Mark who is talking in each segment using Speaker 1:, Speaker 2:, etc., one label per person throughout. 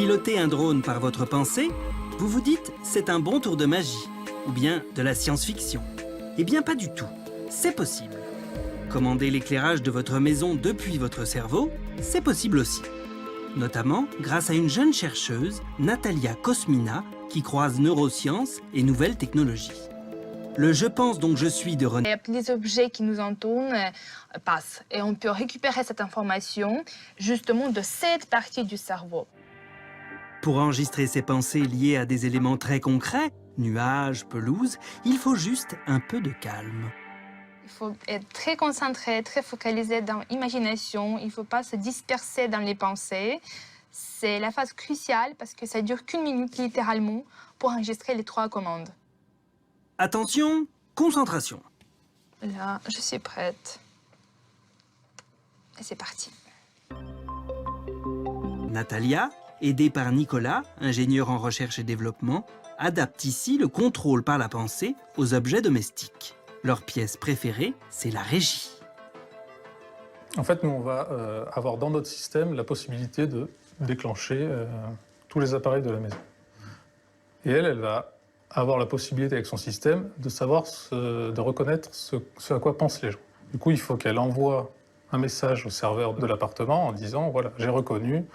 Speaker 1: Piloter un drone par votre pensée, vous vous dites c'est un bon tour de magie, ou bien de la science-fiction. Eh bien pas du tout, c'est possible. Commander l'éclairage de votre maison depuis votre cerveau, c'est possible aussi. Notamment grâce à une jeune chercheuse, Natalia Kosmina, qui croise neurosciences et nouvelles technologies. Le « je pense donc je suis » de René.
Speaker 2: Les objets qui nous entourent passent et on peut récupérer cette information justement de cette partie du cerveau.
Speaker 1: Pour enregistrer ses pensées liées à des éléments très concrets, nuages, pelouse, il faut juste un peu de calme.
Speaker 2: Il faut être très concentré, très focalisé dans l'imagination. Il ne faut pas se disperser dans les pensées. C'est la phase cruciale parce que ça dure qu'1 minute littéralement pour enregistrer les 3 commandes.
Speaker 1: Attention, concentration.
Speaker 2: Là, je suis prête. Et c'est parti.
Speaker 1: Natalia, aidée par Nicolas, ingénieur en recherche et développement, adapte ici le contrôle par la pensée aux objets domestiques. Leur pièce préférée, c'est la régie.
Speaker 3: En fait, nous, on va avoir dans notre système la possibilité de déclencher tous les appareils de la maison. Et elle va avoir la possibilité avec son système de savoir, de reconnaître ce à quoi pensent les gens. Du coup, il faut qu'elle envoie un message au serveur de l'appartement en disant « voilà, j'ai reconnu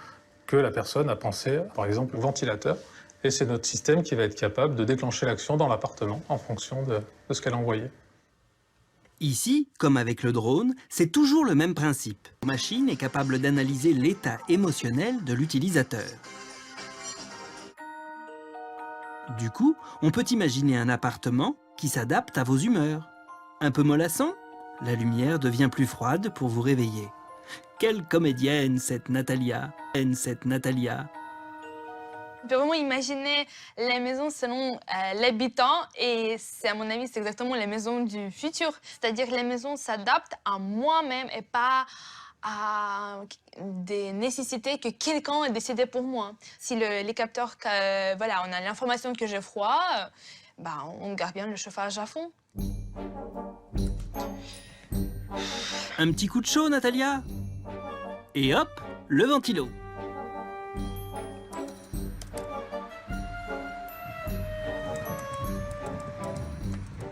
Speaker 3: que la personne a pensé, par exemple, au ventilateur ». Et c'est notre système qui va être capable de déclencher l'action dans l'appartement en fonction de ce qu'elle a envoyé.
Speaker 1: Ici, comme avec le drone, c'est toujours le même principe. La machine est capable d'analyser l'état émotionnel de l'utilisateur. Du coup, on peut imaginer un appartement qui s'adapte à vos humeurs. Un peu mollasson? La lumière devient plus froide pour vous réveiller. Quelle comédienne cette Natalia!
Speaker 2: On peut vraiment imaginer les maisons selon l'habitant et à mon avis, c'est exactement les maisons du futur. C'est-à-dire que les maisons s'adaptent à moi-même et pas à des nécessités que quelqu'un a décidé pour moi. Si les capteurs, voilà, on a l'information que j'ai froid, bah, on garde bien le chauffage à fond.
Speaker 1: Un petit coup de chaud, Natalia? Et hop, le ventilo.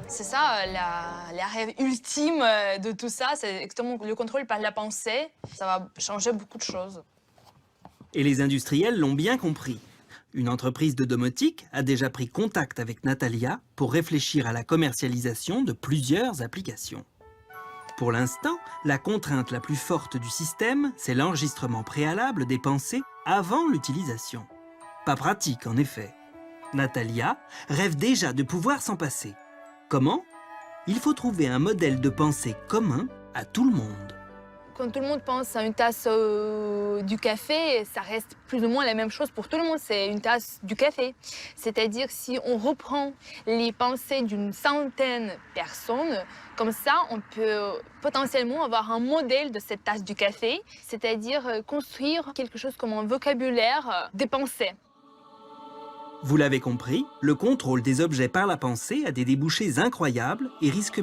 Speaker 2: C'est ça, la rêve ultime de tout ça, c'est exactement le contrôle par la pensée. Ça va changer beaucoup de choses.
Speaker 1: Et les industriels l'ont bien compris. Une entreprise de domotique a déjà pris contact avec Natalia pour réfléchir à la commercialisation de plusieurs applications. Pour l'instant, la contrainte la plus forte du système, c'est l'enregistrement préalable des pensées avant l'utilisation. Pas pratique, en effet. Natalia rêve déjà de pouvoir s'en passer. Comment? Il faut trouver un modèle de pensée commun à tout le monde.
Speaker 2: Quand tout le monde pense à une tasse du café, ça reste plus ou moins la même chose pour tout le monde, c'est une tasse du café. C'est-à-dire si on reprend les pensées d'une centaine de personnes, comme ça on peut potentiellement avoir un modèle de cette tasse du café, c'est-à-dire construire quelque chose comme un vocabulaire des pensées.
Speaker 1: Vous l'avez compris, le contrôle des objets par la pensée a des débouchés incroyables et risque